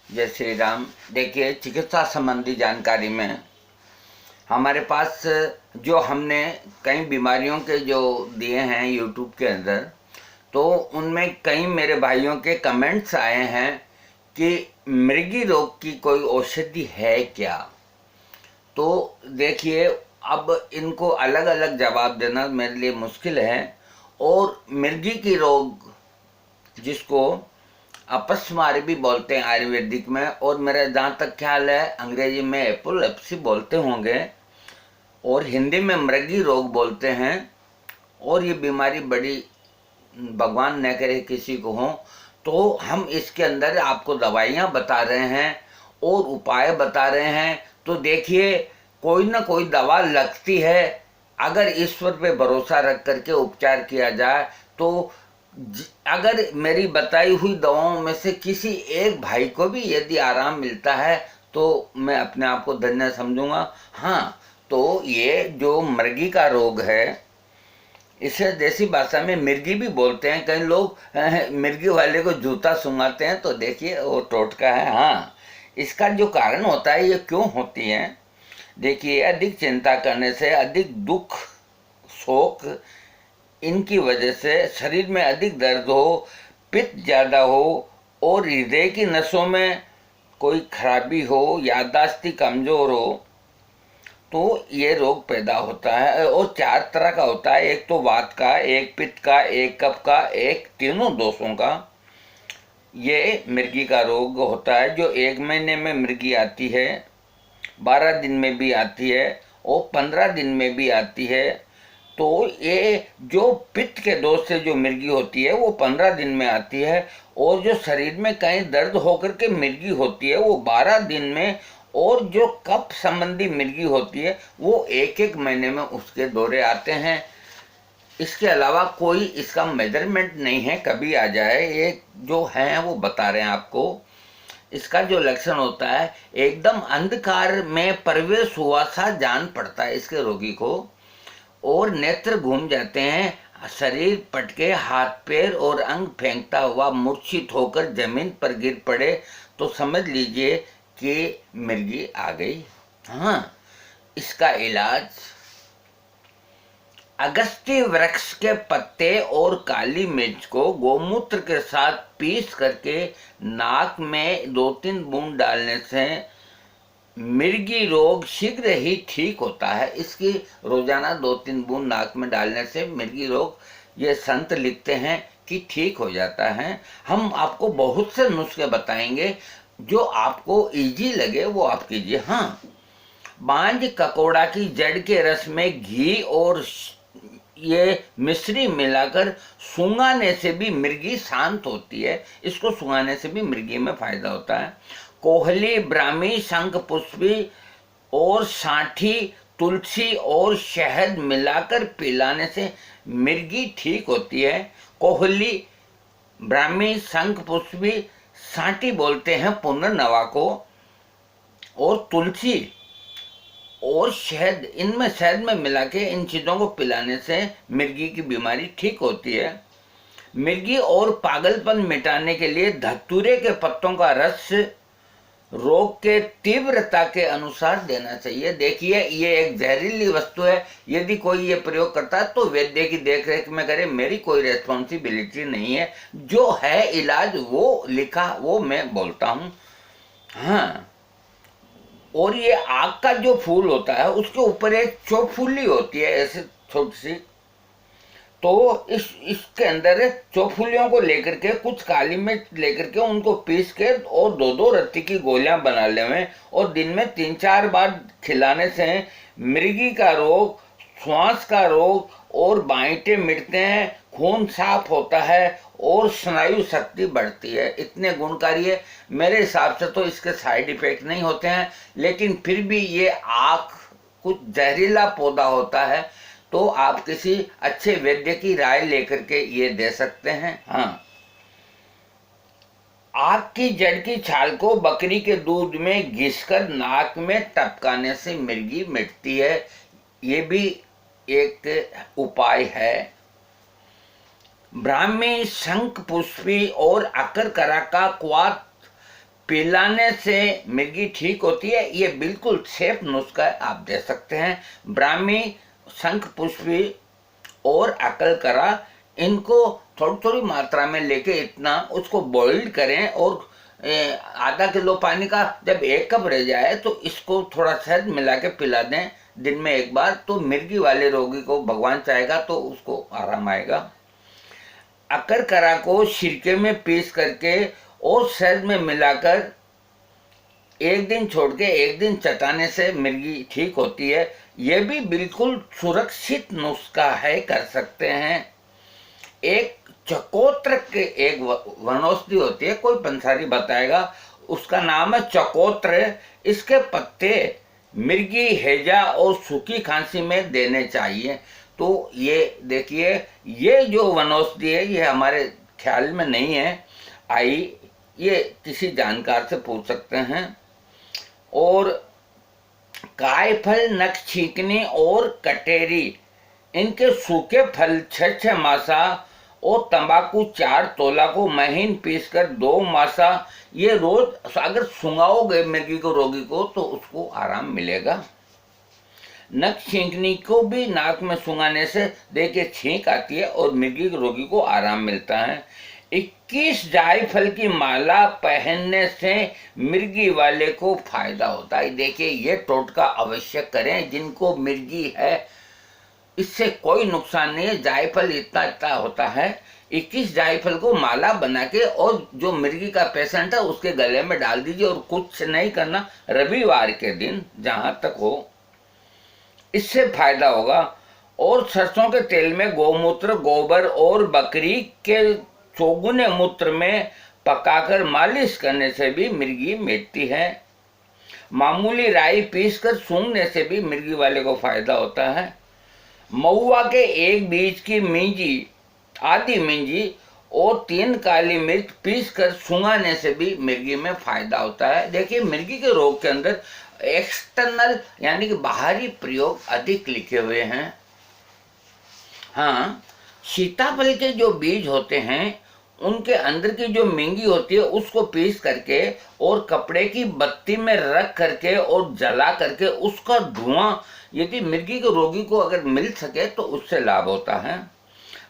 जय श्री राम। देखिए, चिकित्सा संबंधी जानकारी में हमारे पास जो हमने कई बीमारियों के जो दिए हैं यूट्यूब के अंदर, तो उनमें कई मेरे भाइयों के कमेंट्स आए हैं कि मृगी रोग की कोई औषधि है क्या। तो देखिए, अब इनको अलग अलग जवाब देना मेरे लिए मुश्किल है। और मृगी की रोग, जिसको अपस्मार भी बोलते हैं आयुर्वेदिक में, और मेरा जहाँ तक ख्याल है अंग्रेजी में एपोलेप्सी बोलते होंगे और हिंदी में मृगी रोग बोलते हैं। और ये बीमारी बड़ी, भगवान न करे किसी को हो। तो हम इसके अंदर आपको दवाइयाँ बता रहे हैं और उपाय बता रहे हैं। तो देखिए, कोई ना कोई दवा लगती है। अगर ईश्वर पे भरोसा रख करके उपचार किया जाए तो अगर मेरी बताई हुई दवाओं में से किसी एक भाई को भी यदि आराम मिलता है तो मैं अपने आप को धन्य समझूंगा। हाँ, तो ये जो मृगी का रोग है, इसे देसी भाषा में मिर्गी भी बोलते हैं। कई लोग मिर्गी वाले को जूता सुंघाते हैं, तो देखिए वो टोटका है। हाँ, इसका जो कारण होता है, ये क्यों होती है। देखिए, अधिक चिंता करने से, अधिक दुख शोक, इनकी वजह से शरीर में अधिक दर्द हो, पित्त ज़्यादा हो और हृदय की नसों में कोई खराबी हो, याददाश्त कमज़ोर हो, तो ये रोग पैदा होता है। और 4 तरह का होता है। एक तो वात का, एक पित्त का, एक कफ का, एक तीनों दोषों का। ये मृगी का रोग होता है जो 1 महीने में मृगी आती है, 12 दिन में भी आती है और 15 दिन में भी आती है। तो ये जो पित्त के दोष से जो मृगी होती है वो 15 दिन में आती है, और जो शरीर में कहीं दर्द होकर के मृगी होती है वो 12 दिन में, और जो कफ संबंधी मृगी होती है वो 1-1 महीने में उसके दौरे आते हैं। इसके अलावा कोई इसका मेजरमेंट नहीं है, कभी आ जाए। ये जो है वो बता रहे हैं आपको। इसका जो लक्षण होता है, एकदम अंधकार में प्रवेश हुआ सा जान पड़ता है इसके रोगी को, और नेत्र घूम जाते हैं, शरीर पटके, हाथ पैर और अंग फेंकता हुआ मूर्छित होकर जमीन पर गिर पड़े, तो समझ लीजिए कि मिर्गी आ गई। हाँ, इसका इलाज अगस्ती वृक्ष के पत्ते और काली मिर्च को गोमूत्र के साथ पीस करके नाक में 2-3 बूंद डालने से मिर्गी रोग शीघ्र ही ठीक होता है। इसकी रोजाना 2-3 बूंद नाक में डालने से मिर्गी रोग, ये संत लिखते हैं कि ठीक हो जाता है। हम आपको बहुत से नुस्खे बताएंगे, जो आपको इजी लगे वो आप कीजिए। हाँ, बांज ककोड़ा की जड़ के रस में घी और ये मिश्री मिलाकर सूंघाने से भी मिर्गी शांत होती है। इसको सूंघाने से भी मिर्गी में फायदा होता है। कोहली, ब्राह्मी, शंख पुष्पी और सांठी, तुलसी और शहद मिलाकर पिलाने से मिर्गी ठीक होती है। कोहली, ब्राह्मी, शंख पुष्पी, सांठी बोलते हैं पुनर्नवा को, और तुलसी और शहद, इनमें शहद में मिला के इन चीज़ों को पिलाने से मिर्गी की बीमारी ठीक होती है। मिर्गी और पागलपन मिटाने के लिए धतूरे के पत्तों का रस रोग के तीव्रता के अनुसार देना चाहिए। देखिए, ये एक जहरीली वस्तु है। यदि कोई ये प्रयोग करता है तो वैद्य की देखरेख में करे, मेरी कोई रेस्पॉन्सिबिलिटी नहीं है। जो है इलाज वो लिखा वो मैं बोलता हूँ। हाँ, और ये आग का जो फूल होता है उसके ऊपर एक चौफूली होती है, ऐसे छोटी सी। तो इसके अंदर चौफूलियों को लेकर के, कुछ काली मिर्च लेकर के उनको पीस के और 2-2 रत्ती की गोलियां बना लें, और दिन में 3-4 बार खिलाने से मृगी का रोग, श्वास का रोग और बाइटें मिटते हैं, खून साफ होता है और स्नायु शक्ति बढ़ती है। इतने गुणकारी है। मेरे हिसाब से तो इसके साइड इफेक्ट नहीं होते हैं, लेकिन फिर भी ये आँख कुछ जहरीला पौधा होता है, तो आप किसी अच्छे वैद्य की राय लेकर के ये दे सकते हैं। हाँ, आग की जड़ की छाल को बकरी के दूध में घिसकर नाक में टपकाने से मिर्गी मिटती है। ये भी एक उपाय है। ब्राह्मी, शंख पुष्पी और अकरकरा का क्वाथ पिलाने से मिर्गी ठीक होती है। ये बिल्कुल सेफ नुस्खा है, आप दे सकते हैं। ब्राह्मी, शंखपुष्पी और अकलकरा, इनको थोड़ी थोड़ी मात्रा में लेके इतना उसको बॉइल्ड करें और आधा किलो पानी का जब 1 कप रह जाए तो इसको थोड़ा शहद मिला के पिला दें दिन में 1 बार। तो मिर्गी वाले रोगी को भगवान चाहेगा तो उसको आराम आएगा। अकलकरा को सिरके में पीस करके और शहद में मिलाकर 1 दिन छोड़ के 1 दिन चटाने से मिर्गी ठीक होती है। ये भी बिल्कुल सुरक्षित नुस्खा है, कर सकते हैं। एक चकोत्र के एक वनौषधि होती है, कोई पंसारी बताएगा, उसका नाम है चकोत्र। इसके पत्ते मिर्गी, हैजा और सूखी खांसी में देने चाहिए। तो ये देखिए, ये जो वनौषधि है ये हमारे ख्याल में नहीं है आई, ये किसी जानकार से पूछ सकते हैं। और कायफल, नख छींकनी और कटेरी, इनके सूखे फल 6 मासा और तंबाकू 4 तोला को महीन पीसकर 2 मासा, ये रोज अगर सुंगाओगे मिर्गी को रोगी को तो उसको आराम मिलेगा। नख छींकनी को भी नाक में सुंगाने से देखिए छींक आती है और मिर्गी के रोगी को आराम मिलता है। 21 जायफल की माला पहनने से मिर्गी वाले को फायदा होता है। देखिए ये टोटका अवश्य करें जिनको मिर्गी है, इससे कोई नुकसान नहीं है। जायफल इतना इतना होता है, 21 जायफल को माला बना के और जो मिर्गी का पेशेंट है उसके गले में डाल दीजिए और कुछ नहीं करना, रविवार के दिन जहां तक हो, इससे फायदा होगा। और सरसों के तेल में गौमूत्र, गोबर और बकरी के चौगुने मूत्र में पकाकर मालिश करने से भी मिर्गी मिटती है। मामूली राई पीसकर सूंघने से भी मिर्गी वाले को फायदा होता है। महुआ के 1 बीज की मिंजी, आधी मिंजी और 3 काली मिर्च पीसकर सूंघाने से भी मिर्गी में फायदा होता है। देखिए मिर्गी के रोग के अंदर एक्सटर्नल यानी कि बाहरी प्रयोग अधिक लिखे हुए हैं। हाँ, सीताफल के जो बीज होते हैं उनके अंदर की जो मिंगी होती है उसको पीस करके और कपड़े की बत्ती में रख करके और जला करके उसका धुआं यदि मिर्गी के रोगी को अगर मिल सके तो उससे लाभ होता है।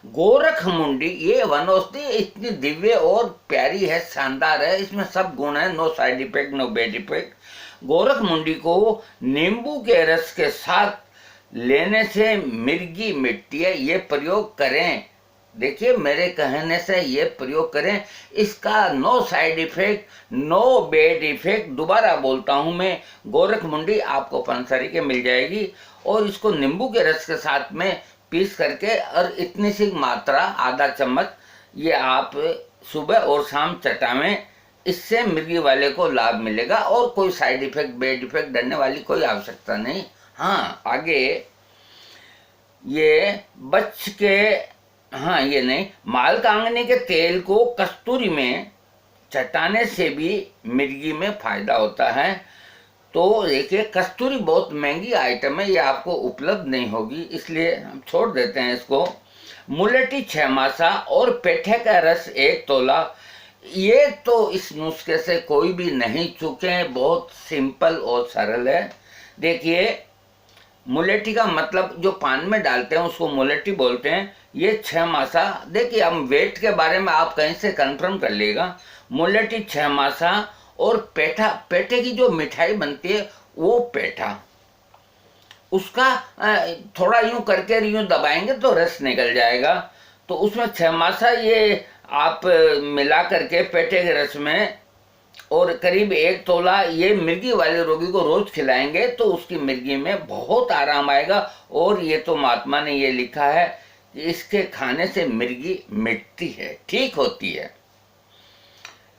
गोरख मुंडी, ये वनौषधि इतनी दिव्य और प्यारी है, शानदार है, इसमें सब गुण है, no side effect, no bad effect. गोरख मुंडी को नींबू के रस के साथ लेने से मिर्गी मिटती है, ये प्रयोग करें। देखिए मेरे कहने से ये प्रयोग करें, इसका no side effect, no bad effect. दोबारा बोलता हूँ मैं, गोरख मुंडी आपको पंसारी के मिल जाएगी और इसको नींबू के रस के साथ में पीस करके और इतनी सी मात्रा, आधा चम्मच, ये आप सुबह और शाम चटावें, इससे मिर्गी वाले को लाभ मिलेगा और कोई साइड इफेक्ट, बैड इफेक्ट डरने वाली कोई आवश्यकता नहीं। हाँ आगे ये बच के, हाँ ये नहीं, मालकांगनी के तेल को कस्तूरी में चटाने से भी मिर्गी में फायदा होता है। तो देखिए कस्तूरी बहुत महंगी आइटम है, ये आपको उपलब्ध नहीं होगी, इसलिए हम छोड़ देते हैं इसको। मुलेठी 6 मासा और पेठे का रस 1 तोला, ये तो इस नुस्खे से कोई भी नहीं चूके, बहुत सिंपल और सरल है। देखिए मुलेठी का मतलब जो पान में डालते हैं उसको मुलेठी बोलते हैं। ये 6 मासा, देखिए हम वेट के बारे में आप कहीं से कंफर्म कर लेगा। मुलेठी 6 मासा और पेठा, पेठे की जो मिठाई बनती है वो पेठा, उसका थोड़ा यूं करके यूं दबाएंगे तो रस निकल जाएगा। तो उसमें 6 मासा ये आप मिला करके पेठे के रस में और करीब 1 तोला ये मिर्गी वाले रोगी को रोज खिलाएंगे तो उसकी मिर्गी में बहुत आराम आएगा। और ये तो महात्मा ने ये लिखा है कि इसके खाने से मिर्गी मिटती है, ठीक होती है।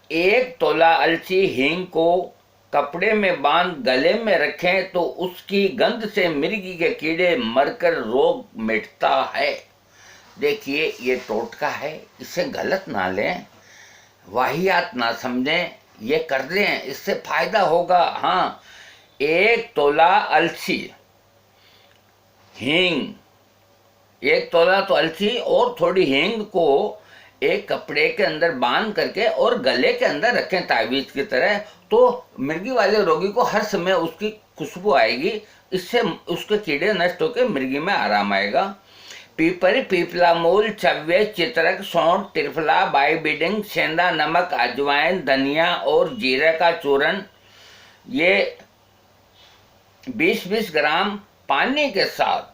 1 तोला अलसी हींग को कपड़े में बांध गले में रखें तो उसकी गंध से मिर्गी के कीड़े मरकर रोग मिटता है। देखिए ये टोटका है, इसे गलत ना लें, वाहियात ना समझें, ये कर दें, इससे फायदा होगा। हाँ, 1 तोला अलसी, हींग, 1 तोला तो अलसी और थोड़ी हींग को एक कपड़े के अंदर बांध करके और गले के अंदर रखें तावीज की तरह, तो मिर्गी वाले रोगी को हर समय उसकी खुशबू आएगी, इससे उसके कीड़े नष्ट होकर मिर्गी में आराम आएगा। पीपर, पीपला मूल, चव्य, चित्रक, सौंठ, त्रिफला, बाईबिडिंग, सेंधा नमक, अजवाइन, धनिया और जीरे का चूर्ण, ये 20-20 ग्राम पानी के साथ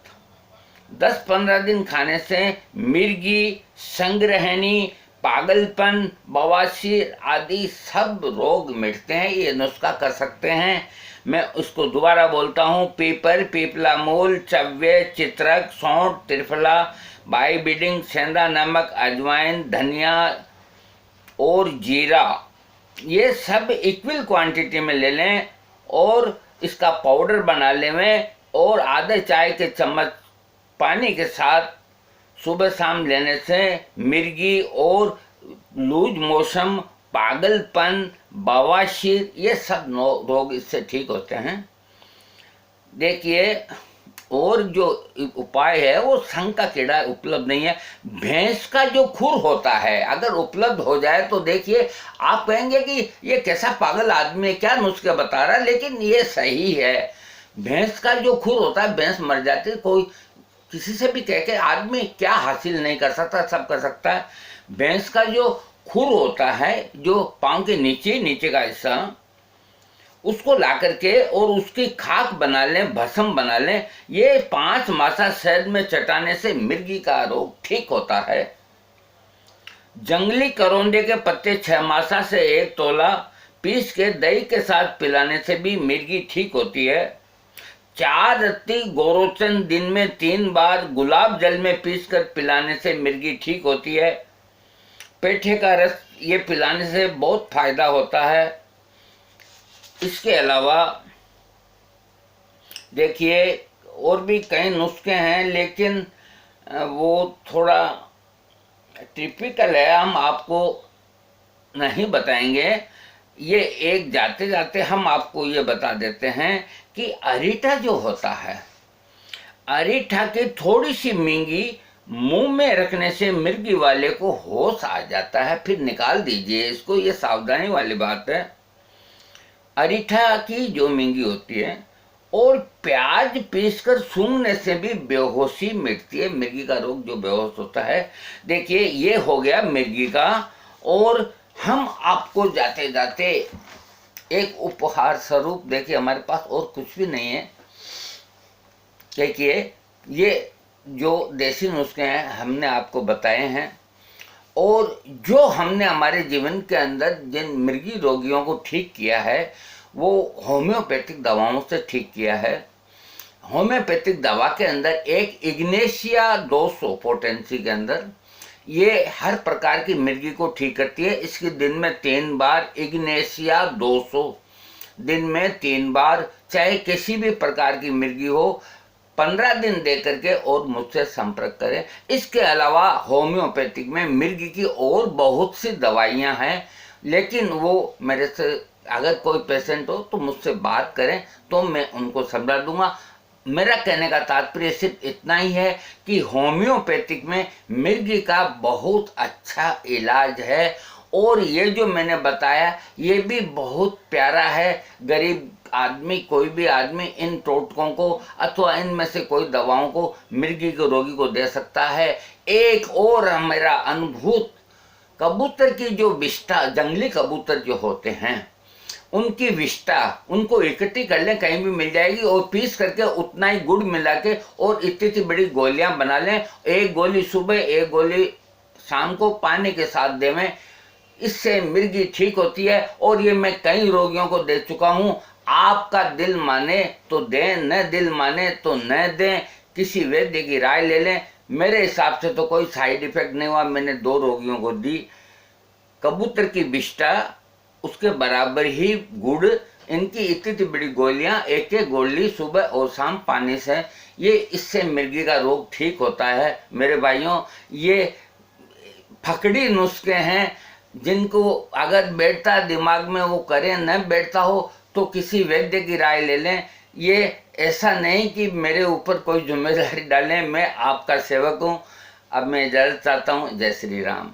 10-15 दिन खाने से मिर्गी, संग्रहणी, पागलपन, बवासीर आदि सब रोग मिटते हैं। ये नुस्खा कर सकते हैं। मैं उसको दोबारा बोलता हूँ। पीपर, पीपला मूल, चव्य, चित्रक, सौंठ, त्रिफला, बाईबिडिंग, सेंधा नमक, अजवाइन, धनिया और जीरा, ये सब इक्वल क्वांटिटी में ले लें और इसका पाउडर बना लें और आधे चाय के चम्मच पानी के साथ सुबह शाम लेने से मिर्गी और लूज मोशन, पागलपन, बवासीर, ये सब रोग इससे ठीक होते हैं। देखिए, और जो उपाय है वो संग का कीड़ा उपलब्ध नहीं है। भैंस का जो खुर होता है अगर उपलब्ध हो जाए तो देखिए, आप कहेंगे कि ये कैसा पागल आदमी है, क्या नुस्खे बता रहा है, लेकिन ये सही है। भैंस का जो खुर होता है, भैंस मर जाती है, कोई किसी से भी कह के आदमी क्या हासिल नहीं कर सकता, सब कर सकता है। भैंस का जो खुर होता है, जो पाँव के नीचे का हिस्सा, उसको ला करके और उसकी खाक बना लें, भस्म बना लें। ये 5 मासा शहद में चटाने से मिर्गी का रोग ठीक होता है। जंगली करौंदे के पत्ते 6 मासा से 1 तोला पीस के दही के साथ पिलाने से भी मिर्गी ठीक होती है। 4 रत्ती गोरोचन दिन में 3 बार गुलाब जल में पीसकर पिलाने से मिर्गी ठीक होती है। पेठे का रस ये पिलाने से बहुत फायदा होता है। इसके अलावा देखिए, और भी कई नुस्खे हैं, लेकिन वो थोड़ा टिपिकल है, हम आपको नहीं बताएंगे। ये एक जाते जाते हम आपको ये बता देते हैं कि अरीठा जो होता है, अरीठा की थोड़ी सी मींगी मुंह में रखने से मिर्गी वाले को होश आ जाता है, फिर निकाल दीजिए इसको, ये सावधानी वाली बात है। अरीठा की जो मींगी होती है और प्याज पीसकर सूंघने से भी बेहोशी मिटती है। मिर्गी का रोग जो बेहोश होता है, देखिए ये हो गया मिर्गी का। और हम आपको जाते जाते एक उपहार स्वरूप, देखिए हमारे पास और कुछ भी नहीं है। देखिए, ये जो देसी नुस्खे हैं हमने आपको बताए हैं, और जो हमने हमारे जीवन के अंदर जिन मिर्गी रोगियों को ठीक किया है वो होम्योपैथिक दवाओं से ठीक किया है। होम्योपैथिक दवा के अंदर एक इग्नेशिया 200 पोटेंसी के अंदर ये हर प्रकार की मिर्गी को ठीक करती है। इसके दिन में 3 बार, इग्नेशिया 200 दिन में 3 बार, चाहे किसी भी प्रकार की मिर्गी हो, 15 दिन दे करके और मुझसे संपर्क करें। इसके अलावा होम्योपैथिक में मिर्गी की और बहुत सी दवाइयां हैं, लेकिन वो मेरे से, अगर कोई पेशेंट हो तो मुझसे बात करें तो मैं उनको समझा दूंगा। मेरा कहने का तात्पर्य सिर्फ इतना ही है कि होम्योपैथिक में मिर्गी का बहुत अच्छा इलाज है, और ये जो मैंने बताया ये भी बहुत प्यारा है। गरीब आदमी, कोई भी आदमी इन टोटकों को अथवा इनमें से कोई दवाओं को मिर्गी के रोगी को दे सकता है। एक और मेरा अनुभूत, कबूतर की जो विष्ठा, जंगली कबूतर जो होते हैं उनकी विष्ठा, उनको इकट्ठी कर लें, कहीं भी मिल जाएगी, और पीस करके उतना ही गुड़ मिला के और इतनी बड़ी गोलियां बना लें। 1 गोली सुबह, 1 गोली शाम को पानी के साथ देवें। इससे मिर्गी ठीक होती है, और ये मैं कई रोगियों को दे चुका हूं। आपका दिल माने तो दें, न दिल माने तो न दें, किसी वैद्य की राय ले लें। मेरे हिसाब से तो कोई साइड इफेक्ट नहीं हुआ। मैंने 2 रोगियों को दी। कबूतर की विष्ठा, उसके बराबर ही गुड़, इनकी इतनी बड़ी गोलियां, 1-1 गोली सुबह और शाम पानी से, ये इससे मिर्गी का रोग ठीक होता है। मेरे भाइयों, ये फकड़ी नुस्खे हैं, जिनको अगर बैठता दिमाग में वो करें, न बैठता हो तो किसी वैद्य की राय ले लें। ये ऐसा नहीं कि मेरे ऊपर कोई जिम्मेदारी डालें। मैं आपका सेवक हूँ। अब मैं इजाज़त चाहता हूँ। जय श्री राम।